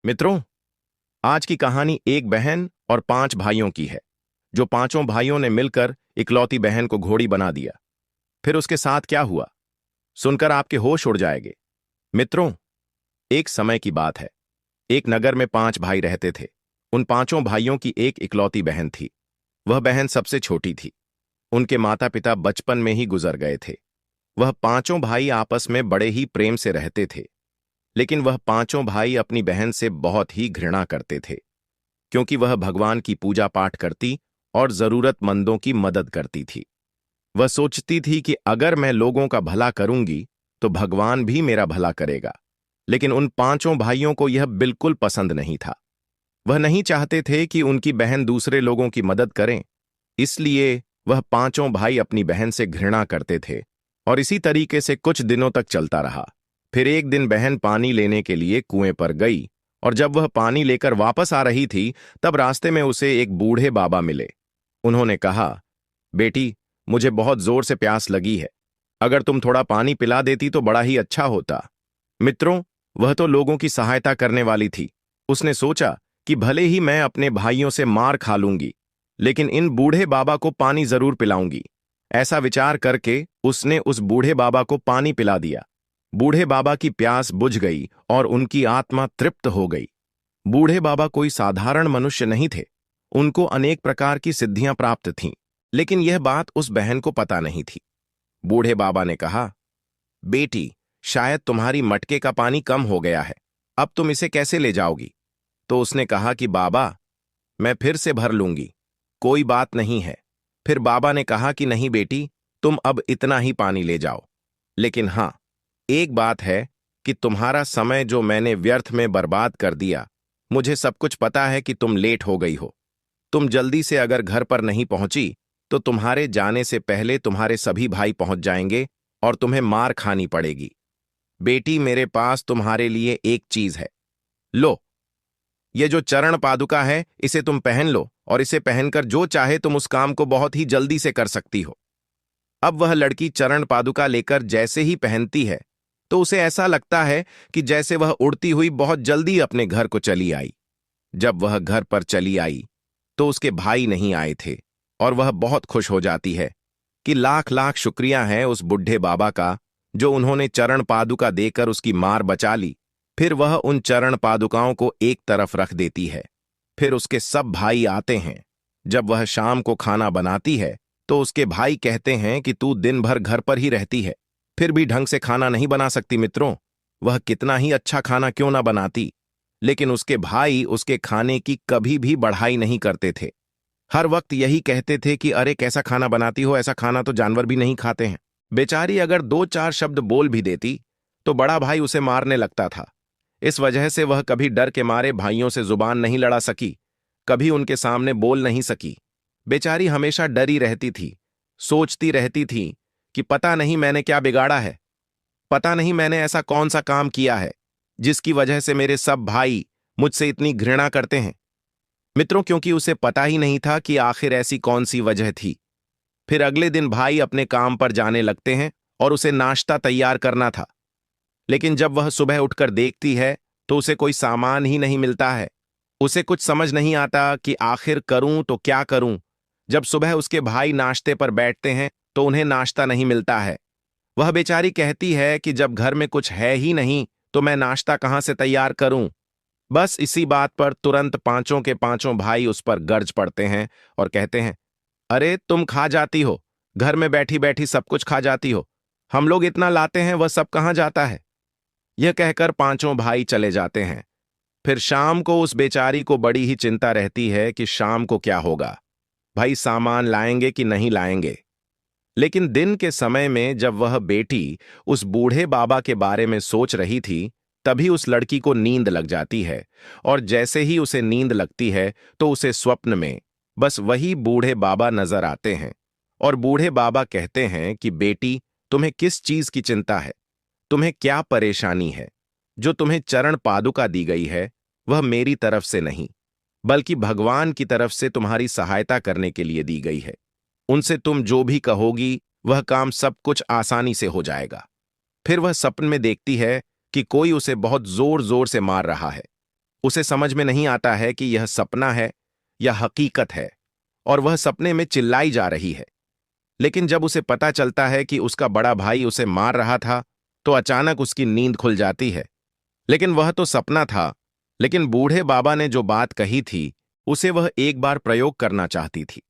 मित्रों, आज की कहानी एक बहन और 5 भाइयों की है। जो पांचों भाइयों ने मिलकर इकलौती बहन को घोड़ी बना दिया। फिर उसके साथ क्या हुआ, सुनकर आपके होश उड़ जाएंगे। मित्रों, एक समय की बात है। एक नगर में 5 भाई रहते थे। उन पांचों भाइयों की एक इकलौती बहन थी। वह बहन सबसे छोटी थी। उनके माता पिता बचपन में ही गुजर गए थे। वह पांचों भाई आपस में बड़े ही प्रेम से रहते थे। लेकिन वह पांचों भाई अपनी बहन से बहुत ही घृणा करते थे, क्योंकि वह भगवान की पूजा पाठ करती और जरूरतमंदों की मदद करती थी। वह सोचती थी कि अगर मैं लोगों का भला करूंगी तो भगवान भी मेरा भला करेगा। लेकिन उन पांचों भाइयों को यह बिल्कुल पसंद नहीं था। वह नहीं चाहते थे कि उनकी बहन दूसरे लोगों की मदद करें। इसलिए वह पांचों भाई अपनी बहन से घृणा करते थे। और इसी तरीके से कुछ दिनों तक चलता रहा। फिर एक दिन बहन पानी लेने के लिए कुएं पर गई, और जब वह पानी लेकर वापस आ रही थी तब रास्ते में उसे एक बूढ़े बाबा मिले। उन्होंने कहा, बेटी, मुझे बहुत जोर से प्यास लगी है। अगर तुम थोड़ा पानी पिला देती तो बड़ा ही अच्छा होता। मित्रों, वह तो लोगों की सहायता करने वाली थी। उसने सोचा कि भले ही मैं अपने भाइयों से मार खा लूंगी, लेकिन इन बूढ़े बाबा को पानी जरूर पिलाऊंगी। ऐसा विचार करके उसने उस बूढ़े बाबा को पानी पिला दिया। बूढ़े बाबा की प्यास बुझ गई और उनकी आत्मा तृप्त हो गई। बूढ़े बाबा कोई साधारण मनुष्य नहीं थे। उनको अनेक प्रकार की सिद्धियां प्राप्त थीं, लेकिन यह बात उस बहन को पता नहीं थी। बूढ़े बाबा ने कहा, बेटी, शायद तुम्हारी मटके का पानी कम हो गया है। अब तुम इसे कैसे ले जाओगी? तो उसने कहा कि बाबा, मैं फिर से भर लूंगी, कोई बात नहीं है। फिर बाबा ने कहा कि नहीं बेटी, तुम अब इतना ही पानी ले जाओ। लेकिन हां, एक बात है कि तुम्हारा समय जो मैंने व्यर्थ में बर्बाद कर दिया, मुझे सब कुछ पता है कि तुम लेट हो गई हो। तुम जल्दी से अगर घर पर नहीं पहुंची तो तुम्हारे जाने से पहले तुम्हारे सभी भाई पहुंच जाएंगे और तुम्हें मार खानी पड़ेगी। बेटी, मेरे पास तुम्हारे लिए एक चीज है। लो, ये जो चरण पादुका है, इसे तुम पहन लो, और इसे पहनकर जो चाहे तुम उस काम को बहुत ही जल्दी से कर सकती हो। अब वह लड़की चरण पादुका लेकर जैसे ही पहनती है तो उसे ऐसा लगता है कि जैसे वह उड़ती हुई बहुत जल्दी अपने घर को चली आई। जब वह घर पर चली आई तो उसके भाई नहीं आए थे, और वह बहुत खुश हो जाती है कि लाख लाख शुक्रिया है उस बुढ़े बाबा का, जो उन्होंने चरण पादुका देकर उसकी मार बचा ली। फिर वह उन चरण पादुकाओं को एक तरफ रख देती है। फिर उसके सब भाई आते हैं। जब वह शाम को खाना बनाती है तो उसके भाई कहते हैं कि तू दिन भर घर पर ही रहती है, फिर भी ढंग से खाना नहीं बना सकती। मित्रों, वह कितना ही अच्छा खाना क्यों ना बनाती, लेकिन उसके भाई उसके खाने की कभी भी बढ़ाई नहीं करते थे। हर वक्त यही कहते थे कि अरे कैसा खाना बनाती हो, ऐसा खाना तो जानवर भी नहीं खाते हैं। बेचारी अगर 2-4 शब्द बोल भी देती तो बड़ा भाई उसे मारने लगता था। इस वजह से वह कभी डर के मारे भाइयों से जुबान नहीं लड़ा सकी, कभी उनके सामने बोल नहीं सकी। बेचारी हमेशा डरी रहती थी, सोचती रहती थी कि पता नहीं मैंने क्या बिगाड़ा है, पता नहीं मैंने ऐसा कौन सा काम किया है जिसकी वजह से मेरे सब भाई मुझसे इतनी घृणा करते हैं। मित्रों, क्योंकि उसे पता ही नहीं था कि आखिर ऐसी कौन सी वजह थी। फिर अगले दिन भाई अपने काम पर जाने लगते हैं और उसे नाश्ता तैयार करना था। लेकिन जब वह सुबह उठकर देखती है तो उसे कोई सामान ही नहीं मिलता है। उसे कुछ समझ नहीं आता कि आखिर करूं तो क्या करूं। जब सुबह उसके भाई नाश्ते पर बैठते हैं तो उन्हें नाश्ता नहीं मिलता है। वह बेचारी कहती है कि जब घर में कुछ है ही नहीं तो मैं नाश्ता कहां से तैयार करूं। बस इसी बात पर तुरंत पांचों के पांचों भाई उस पर गर्ज पड़ते हैं और कहते हैं, अरे तुम खा जाती हो, घर में बैठी बैठी सब कुछ खा जाती हो। हम लोग इतना लाते हैं, वह सब कहां जाता है? यह कहकर पांचों भाई चले जाते हैं। फिर शाम को उस बेचारी को बड़ी ही चिंता रहती है कि शाम को क्या होगा, भाई सामान लाएंगे कि नहीं लाएंगे। लेकिन दिन के समय में जब वह बेटी उस बूढ़े बाबा के बारे में सोच रही थी, तभी उस लड़की को नींद लग जाती है। और जैसे ही उसे नींद लगती है तो उसे स्वप्न में बस वही बूढ़े बाबा नजर आते हैं। और बूढ़े बाबा कहते हैं कि बेटी, तुम्हें किस चीज की चिंता है, तुम्हें क्या परेशानी है? जो तुम्हें चरण पादुका दी गई है वह मेरी तरफ से नहीं, बल्कि भगवान की तरफ से तुम्हारी सहायता करने के लिए दी गई है। उनसे तुम जो भी कहोगी वह काम सब कुछ आसानी से हो जाएगा। फिर वह सपन में देखती है कि कोई उसे बहुत जोर जोर से मार रहा है। उसे समझ में नहीं आता है कि यह सपना है या हकीकत है, और वह सपने में चिल्लाई जा रही है। लेकिन जब उसे पता चलता है कि उसका बड़ा भाई उसे मार रहा था, तो अचानक उसकी नींद खुल जाती है। लेकिन वह तो सपना था। लेकिन बूढ़े बाबा ने जो बात कही थी, उसे वह एक बार प्रयोग करना चाहती थी।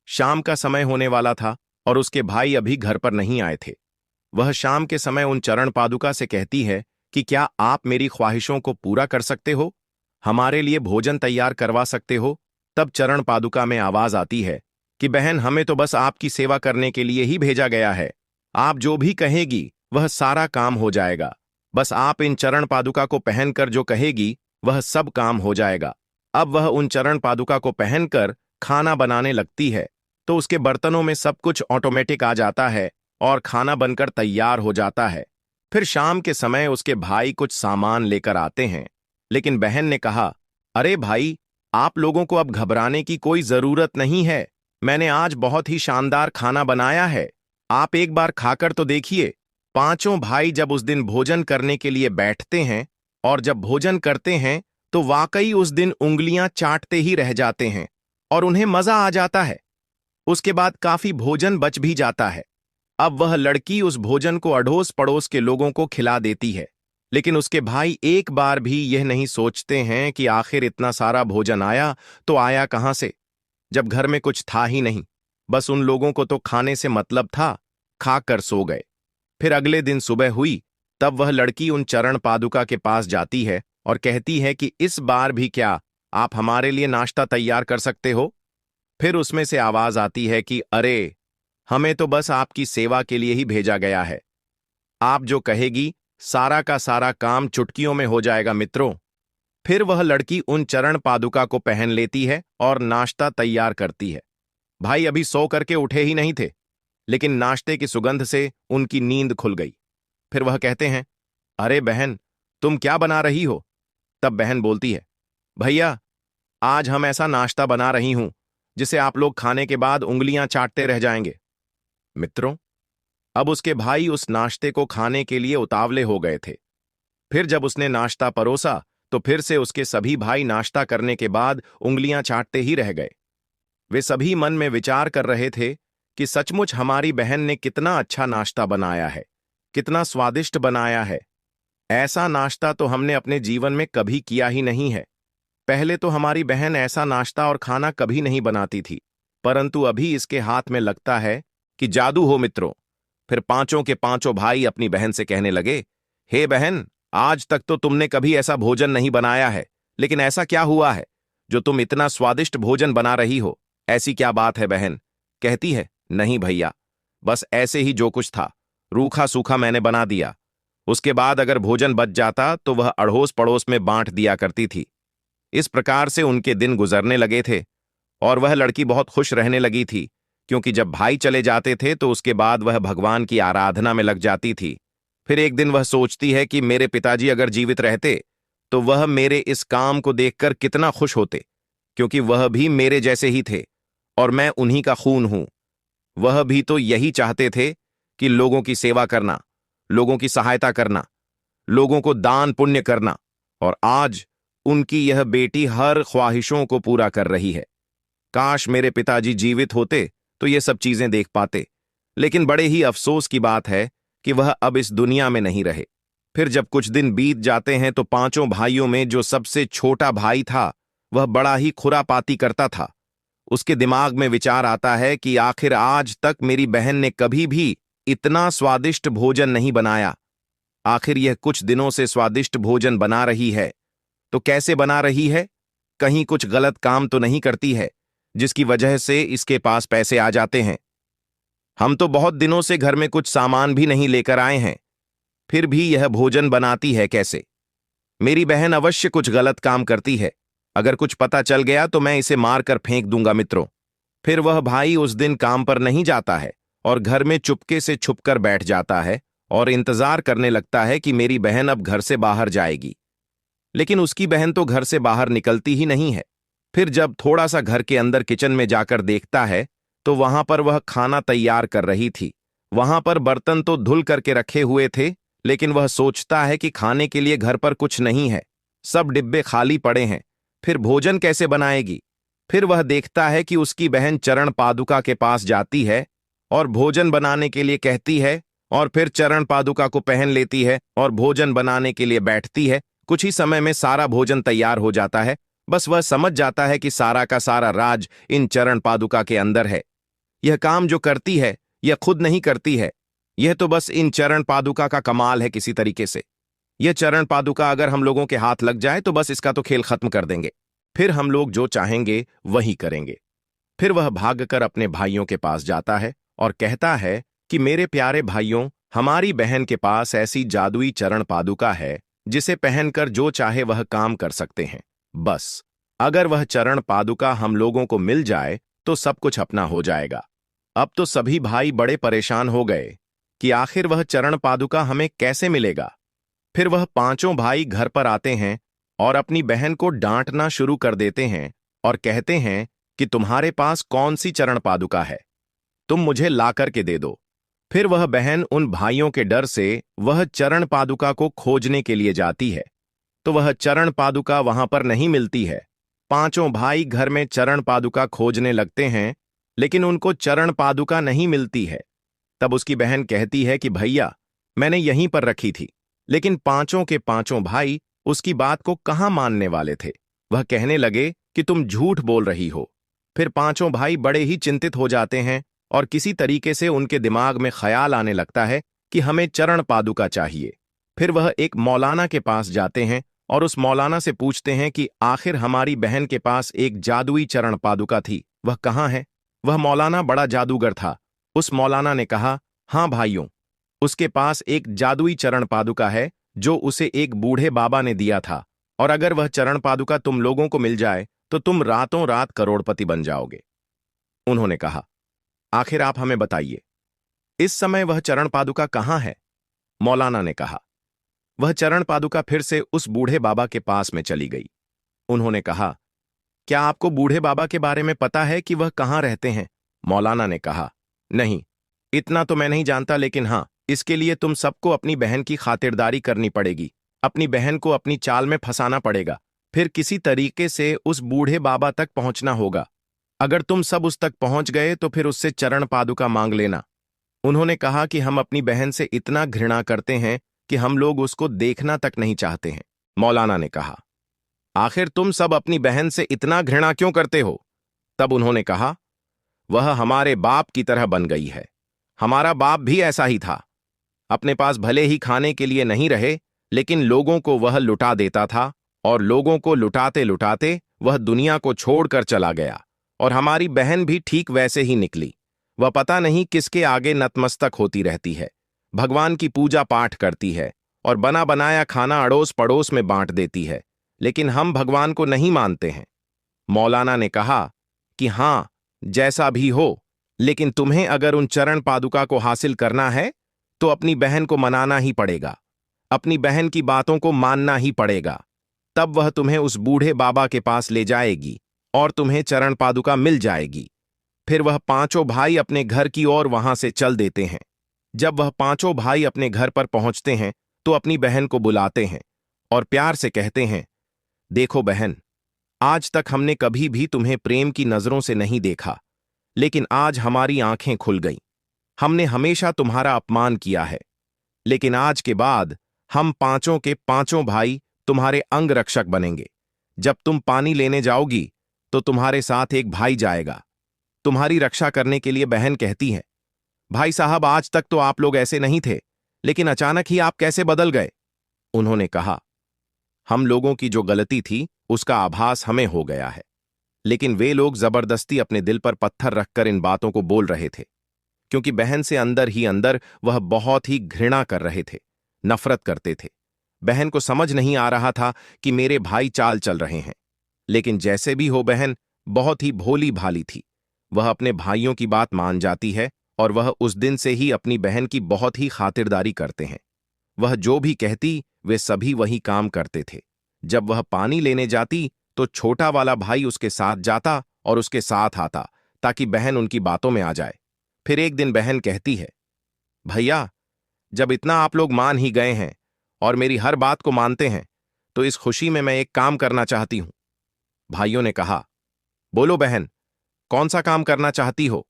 शाम का समय होने वाला था और उसके भाई अभी घर पर नहीं आए थे। वह शाम के समय उन चरण पादुका से कहती है कि क्या आप मेरी ख्वाहिशों को पूरा कर सकते हो, हमारे लिए भोजन तैयार करवा सकते हो। तब चरण पादुका में आवाज आती है कि बहन, हमें तो बस आपकी सेवा करने के लिए ही भेजा गया है। आप जो भी कहेगी वह सारा काम हो जाएगा। बस आप इन चरण पादुका को पहनकर जो कहेगी वह सब काम हो जाएगा। अब वह उन चरण पादुका को पहनकर खाना बनाने लगती है, तो उसके बर्तनों में सब कुछ ऑटोमेटिक आ जाता है और खाना बनकर तैयार हो जाता है। फिर शाम के समय उसके भाई कुछ सामान लेकर आते हैं। लेकिन बहन ने कहा, अरे भाई, आप लोगों को अब घबराने की कोई जरूरत नहीं है। मैंने आज बहुत ही शानदार खाना बनाया है, आप एक बार खाकर तो देखिए। पांचों भाई जब उस दिन भोजन करने के लिए बैठते हैं और जब भोजन करते हैं तो वाकई उस दिन उंगलियां चाटते ही रह जाते हैं और उन्हें मजा आ जाता है। उसके बाद काफी भोजन बच भी जाता है। अब वह लड़की उस भोजन को अड़ोस पड़ोस के लोगों को खिला देती है। लेकिन उसके भाई एक बार भी यह नहीं सोचते हैं कि आखिर इतना सारा भोजन आया तो आया कहां से, जब घर में कुछ था ही नहीं। बस उन लोगों को तो खाने से मतलब था, खाकर सो गए। फिर अगले दिन सुबह हुई, तब वह लड़की उन चरण पादुका के पास जाती है और कहती है कि इस बार भी क्या आप हमारे लिए नाश्ता तैयार कर सकते हो। फिर उसमें से आवाज आती है कि अरे, हमें तो बस आपकी सेवा के लिए ही भेजा गया है। आप जो कहेगी सारा का सारा काम चुटकियों में हो जाएगा मित्रों। फिर वह लड़की उन चरण पादुका को पहन लेती है और नाश्ता तैयार करती है। भाई अभी सो करके उठे ही नहीं थे, लेकिन नाश्ते की सुगंध से उनकी नींद खुल गई। फिर वह कहते हैं, अरे बहन, तुम क्या बना रही हो। तब बहन बोलती है, भैया, आज हम ऐसा नाश्ता बना रही हूं जिसे आप लोग खाने के बाद उंगलियां चाटते रह जाएंगे। मित्रों, अब उसके भाई उस नाश्ते को खाने के लिए उतावले हो गए थे। फिर जब उसने नाश्ता परोसा तो फिर से उसके सभी भाई नाश्ता करने के बाद उंगलियां चाटते ही रह गए। वे सभी मन में विचार कर रहे थे कि सचमुच हमारी बहन ने कितना अच्छा नाश्ता बनाया है, कितना स्वादिष्ट बनाया है। ऐसा नाश्ता तो हमने अपने जीवन में कभी किया ही नहीं है। पहले तो हमारी बहन ऐसा नाश्ता और खाना कभी नहीं बनाती थी, परंतु अभी इसके हाथ में लगता है कि जादू हो मित्रों। फिर पांचों के पांचों भाई अपनी बहन से कहने लगे, हे बहन, आज तक तो तुमने कभी ऐसा भोजन नहीं बनाया है, लेकिन ऐसा क्या हुआ है जो तुम इतना स्वादिष्ट भोजन बना रही हो। ऐसी क्या बात है बहन। कहती है, नहीं भैया, बस ऐसे ही जो कुछ था रूखा सूखा मैंने बना दिया। उसके बाद अगर भोजन बच जाता तो वह अड़ोस पड़ोस में बांट दिया करती थी। इस प्रकार से उनके दिन गुजरने लगे थे और वह लड़की बहुत खुश रहने लगी थी, क्योंकि जब भाई चले जाते थे तो उसके बाद वह भगवान की आराधना में लग जाती थी। फिर एक दिन वह सोचती है कि मेरे पिताजी अगर जीवित रहते तो वह मेरे इस काम को देखकर कितना खुश होते, क्योंकि वह भी मेरे जैसे ही थे और मैं उन्हीं का खून हूं। वह भी तो यही चाहते थे कि लोगों की सेवा करना, लोगों की सहायता करना, लोगों को दान पुण्य करना, और आज उनकी यह बेटी हर ख्वाहिशों को पूरा कर रही है। काश मेरे पिताजी जीवित होते तो ये सब चीजें देख पाते। लेकिन बड़े ही अफसोस की बात है कि वह अब इस दुनिया में नहीं रहे। फिर जब कुछ दिन बीत जाते हैं तो पांचों भाइयों में जो सबसे छोटा भाई था वह बड़ा ही खुरापाती करता था। उसके दिमाग में विचार आता है कि आखिर आज तक मेरी बहन ने कभी भी इतना स्वादिष्ट भोजन नहीं बनाया। आखिर यह कुछ दिनों से स्वादिष्ट भोजन बना रही है तो कैसे बना रही है, कहीं कुछ गलत काम तो नहीं करती है जिसकी वजह से इसके पास पैसे आ जाते हैं। हम तो बहुत दिनों से घर में कुछ सामान भी नहीं लेकर आए हैं, फिर भी यह भोजन बनाती है कैसे। मेरी बहन अवश्य कुछ गलत काम करती है। अगर कुछ पता चल गया तो मैं इसे मारकर फेंक दूंगा मित्रों। फिर वह भाई उस दिन काम पर नहीं जाता है और घर में चुपके से छुपकर बैठ जाता है और इंतजार करने लगता है कि मेरी बहन अब घर से बाहर जाएगी। लेकिन उसकी बहन तो घर से बाहर निकलती ही नहीं है। फिर जब थोड़ा सा घर के अंदर किचन में जाकर देखता है तो वहां पर वह खाना तैयार कर रही थी। वहां पर बर्तन तो धुल करके रखे हुए थे, लेकिन वह सोचता है कि खाने के लिए घर पर कुछ नहीं है। सब डिब्बे खाली पड़े हैं, फिर भोजन कैसे बनाएगी? फिर वह देखता है कि उसकी बहन चरण पादुका के पास जाती है और भोजन बनाने के लिए कहती है, और फिर चरण पादुका को पहन लेती है और भोजन बनाने के लिए बैठती है। कुछ ही समय में सारा भोजन तैयार हो जाता है। बस वह समझ जाता है कि सारा का सारा राज इन चरण पादुका के अंदर है। यह काम जो करती है यह खुद नहीं करती है, यह तो बस इन चरण पादुका का कमाल है किसी तरीके से। यह चरण पादुका अगर हम लोगों के हाथ लग जाए तो बस इसका तो खेल खत्म कर देंगे। फिर हम लोग जो चाहेंगे वही करेंगे। फिर वह भागकर अपने भाइयों के पास जाता है और कहता है कि मेरे प्यारे भाइयों, हमारी बहन के पास ऐसी जादुई चरण पादुका है जिसे पहनकर जो चाहे वह काम कर सकते हैं। बस अगर वह चरण पादुका हम लोगों को मिल जाए तो सब कुछ अपना हो जाएगा। अब तो सभी भाई बड़े परेशान हो गए कि आखिर वह चरण पादुका हमें कैसे मिलेगा। फिर वह पांचों भाई घर पर आते हैं और अपनी बहन को डांटना शुरू कर देते हैं और कहते हैं कि तुम्हारे पास कौन सी चरण पादुका है, तुम मुझे ला करके दे दो। फिर वह बहन उन भाइयों के डर से वह चरण पादुका को खोजने के लिए जाती है, तो वह चरण पादुका वहां पर नहीं मिलती है। पांचों भाई घर में चरण पादुका खोजने लगते हैं, लेकिन उनको चरण पादुका नहीं मिलती है। तब उसकी बहन कहती है कि भैया, मैंने यहीं पर रखी थी। लेकिन पांचों के पांचों भाई उसकी बात को कहाँ मानने वाले थे। वह कहने लगे कि तुम झूठ बोल रही हो। फिर पांचों भाई बड़े ही चिंतित हो जाते हैं और किसी तरीके से उनके दिमाग में ख्याल आने लगता है कि हमें चरण पादुका चाहिए। फिर वह एक मौलाना के पास जाते हैं और उस मौलाना से पूछते हैं कि आखिर हमारी बहन के पास एक जादुई चरण पादुका थी, वह कहाँ है? वह मौलाना बड़ा जादूगर था। उस मौलाना ने कहा, हाँ भाइयों, उसके पास एक जादुई चरण पादुका है जो उसे एक बूढ़े बाबा ने दिया था, और अगर वह चरण पादुका तुम लोगों को मिल जाए तो तुम रातों रात करोड़पति बन जाओगे। उन्होंने कहा, आखिर आप हमें बताइए, इस समय वह चरण पादुका कहाँ है? मौलाना ने कहा, वह चरण पादुका फिर से उस बूढ़े बाबा के पास में चली गई। उन्होंने कहा, क्या आपको बूढ़े बाबा के बारे में पता है कि वह कहाँ रहते हैं? मौलाना ने कहा, नहीं, इतना तो मैं नहीं जानता, लेकिन हाँ, इसके लिए तुम सबको अपनी बहन की खातिरदारी करनी पड़ेगी। अपनी बहन को अपनी चाल में फंसाना पड़ेगा, फिर किसी तरीके से उस बूढ़े बाबा तक पहुंचना होगा। अगर तुम सब उस तक पहुंच गए तो फिर उससे चरण पादुका मांग लेना। उन्होंने कहा कि हम अपनी बहन से इतना घृणा करते हैं कि हम लोग उसको देखना तक नहीं चाहते हैं। मौलाना ने कहा, आखिर तुम सब अपनी बहन से इतना घृणा क्यों करते हो? तब उन्होंने कहा, वह हमारे बाप की तरह बन गई है। हमारा बाप भी ऐसा ही था। अपने पास भले ही खाने के लिए नहीं रहे, लेकिन लोगों को वह लुटा देता था, और लोगों को लुटाते लुटाते वह दुनिया को छोड़कर चला गया। और हमारी बहन भी ठीक वैसे ही निकली। वह पता नहीं किसके आगे नतमस्तक होती रहती है, भगवान की पूजा पाठ करती है और बना बनाया खाना अड़ोस पड़ोस में बांट देती है, लेकिन हम भगवान को नहीं मानते हैं। मौलाना ने कहा कि हां, जैसा भी हो, लेकिन तुम्हें अगर उन चरण पादुका को हासिल करना है तो अपनी बहन को मनाना ही पड़ेगा, अपनी बहन की बातों को मानना ही पड़ेगा। तब वह तुम्हें उस बूढ़े बाबा के पास ले जाएगी और तुम्हें चरण पादुका मिल जाएगी। फिर वह पांचों भाई अपने घर की ओर वहां से चल देते हैं। जब वह पांचों भाई अपने घर पर पहुंचते हैं तो अपनी बहन को बुलाते हैं और प्यार से कहते हैं, देखो बहन, आज तक हमने कभी भी तुम्हें प्रेम की नजरों से नहीं देखा, लेकिन आज हमारी आंखें खुल गईं। हमने हमेशा तुम्हारा अपमान किया है, लेकिन आज के बाद हम पांचों के पांचों भाई तुम्हारे अंग रक्षक बनेंगे। जब तुम पानी लेने जाओगी तो तुम्हारे साथ एक भाई जाएगा। तुम्हारी रक्षा करने के लिए बहन कहती है, भाई साहब, आज तक तो आप लोग ऐसे नहीं थे, लेकिन अचानक ही आप कैसे बदल गए? उन्होंने कहा, हम लोगों की जो गलती थी उसका आभास हमें हो गया है, लेकिन वे लोग जबरदस्ती अपने दिल पर पत्थर रखकर इन बातों को बोल रहे थे, क्योंकि बहन से अंदर ही अंदर वह बहुत ही घृणा कर रहे थे, नफरत करते थे। बहन को समझ नहीं आ रहा था कि मेरे भाई चाल चल रहे हैं, लेकिन जैसे भी हो, बहन बहुत ही भोली भाली थी। वह अपने भाइयों की बात मान जाती है और वह उस दिन से ही अपनी बहन की बहुत ही खातिरदारी करते हैं। वह जो भी कहती वे सभी वही काम करते थे। जब वह पानी लेने जाती तो छोटा वाला भाई उसके साथ जाता और उसके साथ आता, ताकि बहन उनकी बातों में आ जाए। फिर एक दिन बहन कहती है, भैया, जब इतना आप लोग मान ही गए हैं और मेरी हर बात को मानते हैं, तो इस खुशी में मैं एक काम करना चाहती हूं। भाइयों ने कहा, बोलो बहन, कौन सा काम करना चाहती हो?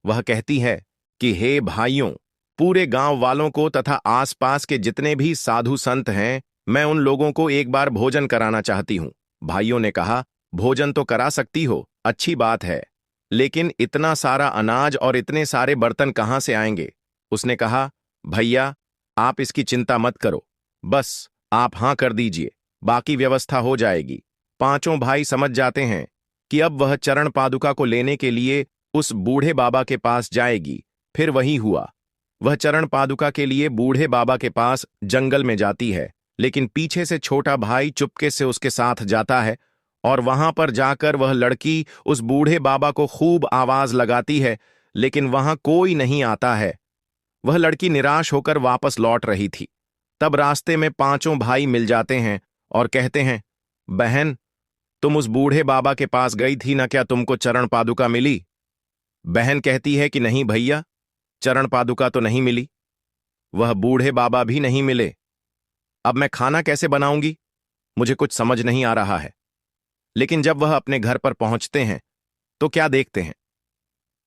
वह कहती है कि हे भाइयों, पूरे गांव वालों को तथा आसपास के जितने भी साधु संत हैं, मैं उन लोगों को एक बार भोजन कराना चाहती हूं। भाइयों ने कहा, भोजन तो करा सकती हो, अच्छी बात है, लेकिन इतना सारा अनाज और इतने सारे बर्तन कहां से आएंगे? उसने कहा, भैया, आप इसकी चिंता मत करो, बस आप हां कर दीजिए, बाकी व्यवस्था हो जाएगी। पांचों भाई समझ जाते हैं कि अब वह चरण पादुका को लेने के लिए उस बूढ़े बाबा के पास जाएगी। फिर वही हुआ। वह चरण पादुका के लिए बूढ़े बाबा के पास जंगल में जाती है, लेकिन पीछे से छोटा भाई चुपके से उसके साथ जाता है और वहां पर जाकर वह लड़की उस बूढ़े बाबा को खूब आवाज लगाती है, लेकिन वहां कोई नहीं आता है। वह लड़की निराश होकर वापस लौट रही थी। तब रास्ते में पांचों भाई मिल जाते हैं और कहते हैं, बहन, तुम उस बूढ़े बाबा के पास गई थी ना, क्या तुमको चरण पादुका मिली? बहन कहती है कि नहीं भैया, चरण पादुका तो नहीं मिली, वह बूढ़े बाबा भी नहीं मिले। अब मैं खाना कैसे बनाऊंगी? मुझे कुछ समझ नहीं आ रहा है। लेकिन जब वह अपने घर पर पहुंचते हैं तो क्या देखते हैं?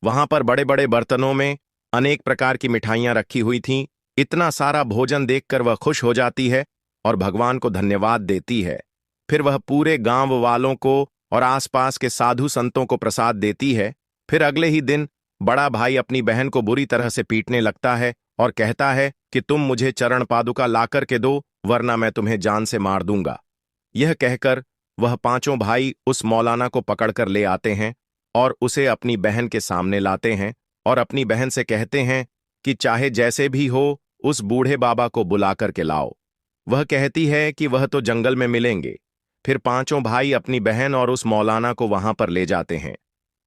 वहां पर बड़े बड़े बर्तनों में अनेक प्रकार की मिठाइयां रखी हुई थीं। इतना सारा भोजन देखकर वह खुश हो जाती है और भगवान को धन्यवाद देती है। फिर वह पूरे गांव वालों को और आसपास के साधु संतों को प्रसाद देती है। फिर अगले ही दिन बड़ा भाई अपनी बहन को बुरी तरह से पीटने लगता है और कहता है कि तुम मुझे चरण पादुका लाकर के दो, वरना मैं तुम्हें जान से मार दूंगा। यह कहकर वह पांचों भाई उस मौलाना को पकड़कर ले आते हैं और उसे अपनी बहन के सामने लाते हैं और अपनी बहन से कहते हैं कि चाहे जैसे भी हो, उस बूढ़े बाबा को बुला कर के लाओ। वह कहती है कि वह तो जंगल में मिलेंगे। फिर पांचों भाई अपनी बहन और उस मौलाना को वहां पर ले जाते हैं।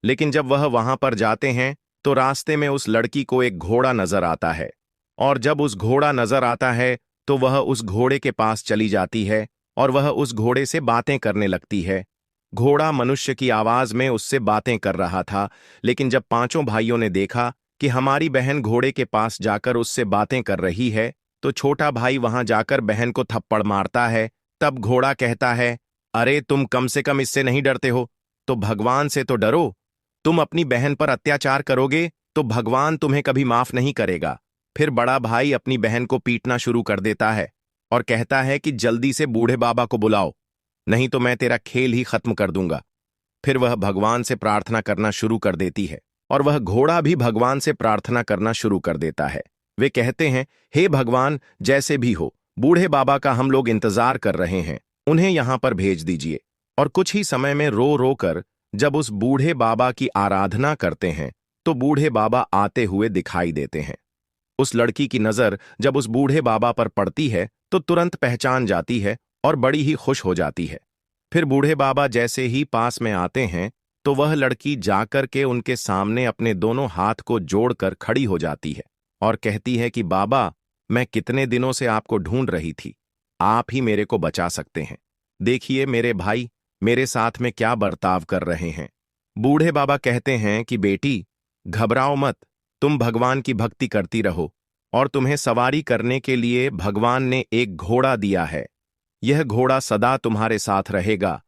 लेकिन जब वह वहां पर जाते हैं तो रास्ते में उस लड़की को एक घोड़ा नजर आता है, और जब उस घोड़ा नजर आता है तो वह उस घोड़े के पास चली जाती है और वह उस घोड़े से बातें करने लगती है। घोड़ा मनुष्य की आवाज में उससे बातें कर रहा था, लेकिन जब पांचों भाइयों ने देखा कि हमारी बहन घोड़े के पास जाकर उससे बातें कर रही है, तो छोटा भाई वहां जाकर बहन को थप्पड़ मारता है। तब घोड़ा कहता है, अरे तुम कम से कम इससे नहीं डरते हो तो भगवान से तो डरो। तुम अपनी बहन पर अत्याचार करोगे तो भगवान तुम्हें कभी माफ नहीं करेगा। फिर बड़ा भाई अपनी बहन को पीटना शुरू कर देता है और कहता है कि जल्दी से बूढ़े बाबा को बुलाओ, नहीं तो मैं तेरा खेल ही खत्म कर दूंगा। फिर वह भगवान से प्रार्थना करना शुरू कर देती है और वह घोड़ा भी भगवान से प्रार्थना करना शुरू कर देता है। वे कहते हैं, हे भगवान, जैसे भी हो, बूढ़े बाबा का हम लोग इंतजार कर रहे हैं, उन्हें यहां पर भेज दीजिए। और कुछ ही समय में रो रो कर जब उस बूढ़े बाबा की आराधना करते हैं तो बूढ़े बाबा आते हुए दिखाई देते हैं। उस लड़की की नजर जब उस बूढ़े बाबा पर पड़ती है तो तुरंत पहचान जाती है और बड़ी ही खुश हो जाती है। फिर बूढ़े बाबा जैसे ही पास में आते हैं तो वह लड़की जाकर के उनके सामने अपने दोनों हाथ को जोड़कर खड़ी हो जाती है और कहती है कि बाबा, मैं कितने दिनों से आपको ढूंढ रही थी, आप ही मेरे को बचा सकते हैं। देखिए मेरे भाई मेरे साथ में क्या बर्ताव कर रहे हैं। बूढ़े बाबा कहते हैं कि बेटी, घबराओ मत, तुम भगवान की भक्ति करती रहो और तुम्हें सवारी करने के लिए भगवान ने एक घोड़ा दिया है। यह घोड़ा सदा तुम्हारे साथ रहेगा,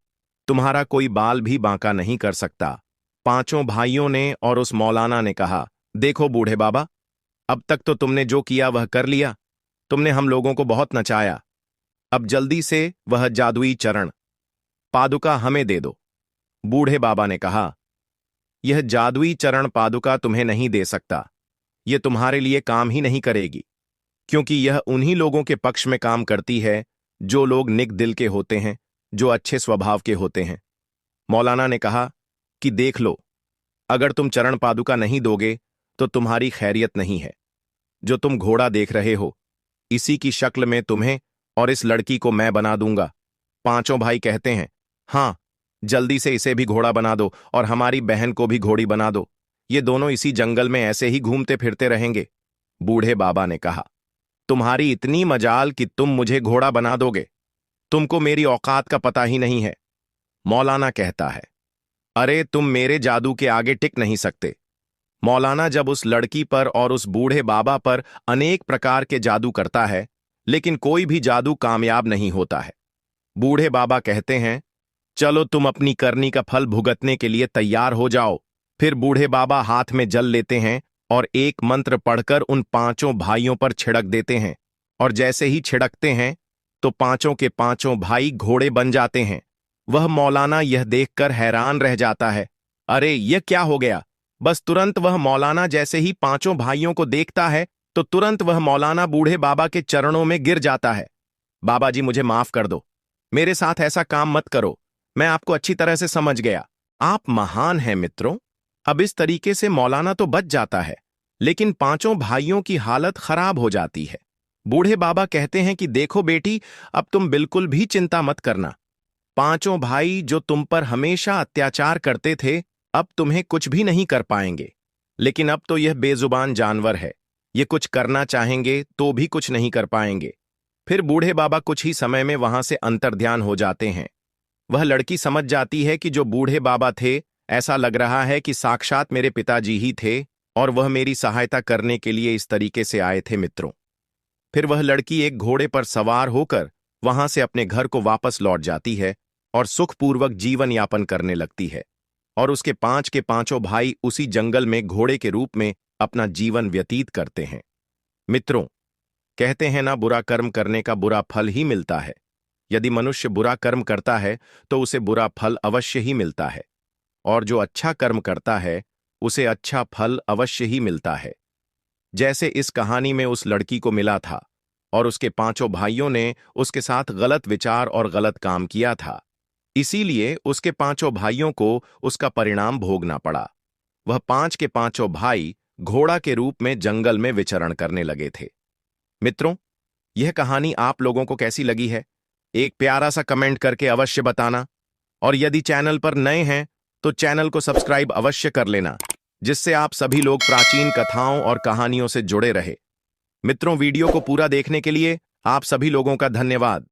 तुम्हारा कोई बाल भी बांका नहीं कर सकता। पांचों भाइयों ने और उस मौलाना ने कहा, देखो बूढ़े बाबा, अब तक तो तुमने जो किया वह कर लिया, तुमने हम लोगों को बहुत नचाया। अब जल्दी से वह जादुई चरण पादुका हमें दे दो। बूढ़े बाबा ने कहा, यह जादुई चरण पादुका तुम्हें नहीं दे सकता, यह तुम्हारे लिए काम ही नहीं करेगी, क्योंकि यह उन्हीं लोगों के पक्ष में काम करती है जो लोग निक दिल के होते हैं, जो अच्छे स्वभाव के होते हैं। मौलाना ने कहा कि देख लो, अगर तुम चरण पादुका नहीं दोगे तो तुम्हारी खैरियत नहीं है। जो तुम घोड़ा देख रहे हो, इसी की शक्ल में तुम्हें और इस लड़की को मैं बना दूंगा। पांचों भाई कहते हैं, हां, जल्दी से इसे भी घोड़ा बना दो और हमारी बहन को भी घोड़ी बना दो, ये दोनों इसी जंगल में ऐसे ही घूमते फिरते रहेंगे। बूढ़े बाबा ने कहा, तुम्हारी इतनी मजाल कि तुम मुझे घोड़ा बना दोगे, तुमको मेरी औकात का पता ही नहीं है। मौलाना कहता है, अरे तुम मेरे जादू के आगे टिक नहीं सकते। मौलाना जब उस लड़की पर और उस बूढ़े बाबा पर अनेक प्रकार के जादू करता है, लेकिन कोई भी जादू कामयाब नहीं होता है। बूढ़े बाबा कहते हैं, चलो तुम अपनी करनी का फल भुगतने के लिए तैयार हो जाओ। फिर बूढ़े बाबा हाथ में जल लेते हैं और एक मंत्र पढ़कर उन पांचों भाइयों पर छिड़क देते हैं, और जैसे ही छिड़कते हैं तो पांचों के पांचों भाई घोड़े बन जाते हैं। वह मौलाना यह देखकर हैरान रह जाता है। अरे यह क्या हो गया? बस तुरंत वह मौलाना जैसे ही पांचों भाइयों को देखता है तो तुरंत वह मौलाना बूढ़े बाबा के चरणों में गिर जाता है। बाबा जी, मुझे माफ कर दो, मेरे साथ ऐसा काम मत करो, मैं आपको अच्छी तरह से समझ गया। आप महान हैं मित्रों। अब इस तरीके से मौलाना तो बच जाता है, लेकिन पांचों भाइयों की हालत खराब हो जाती है। बूढ़े बाबा कहते हैं कि देखो बेटी, अब तुम बिल्कुल भी चिंता मत करना। पांचों भाई जो तुम पर हमेशा अत्याचार करते थे, अब तुम्हें कुछ भी नहीं कर पाएंगे। लेकिन अब तो यह बेजुबान जानवर है, ये कुछ करना चाहेंगे तो भी कुछ नहीं कर पाएंगे। फिर बूढ़े बाबा कुछ ही समय में वहां से अंतर्ध्यान हो जाते हैं। वह लड़की समझ जाती है कि जो बूढ़े बाबा थे, ऐसा लग रहा है कि साक्षात मेरे पिताजी ही थे और वह मेरी सहायता करने के लिए इस तरीके से आए थे मित्रों। फिर वह लड़की एक घोड़े पर सवार होकर वहां से अपने घर को वापस लौट जाती है और सुखपूर्वक जीवन यापन करने लगती है, और उसके पांच के पांचों भाई उसी जंगल में घोड़े के रूप में अपना जीवन व्यतीत करते हैं। मित्रों, कहते हैं ना, बुरा कर्म करने का बुरा फल ही मिलता है। यदि मनुष्य बुरा कर्म करता है तो उसे बुरा फल अवश्य ही मिलता है, और जो अच्छा कर्म करता है उसे अच्छा फल अवश्य ही मिलता है। जैसे इस कहानी में उस लड़की को मिला था और उसके पांचों भाइयों ने उसके साथ गलत विचार और गलत काम किया था, इसीलिए उसके पांचों भाइयों को उसका परिणाम भोगना पड़ा। वह पांच के पांचों भाई घोड़ा के रूप में जंगल में विचरण करने लगे थे। मित्रों, यह कहानी आप लोगों को कैसी लगी है? एक प्यारा सा कमेंट करके अवश्य बताना, और यदि चैनल पर नए हैं तो चैनल को सब्सक्राइब अवश्य कर लेना, जिससे आप सभी लोग प्राचीन कथाओं और कहानियों से जुड़े रहे। मित्रों, वीडियो को पूरा देखने के लिए आप सभी लोगों का धन्यवाद।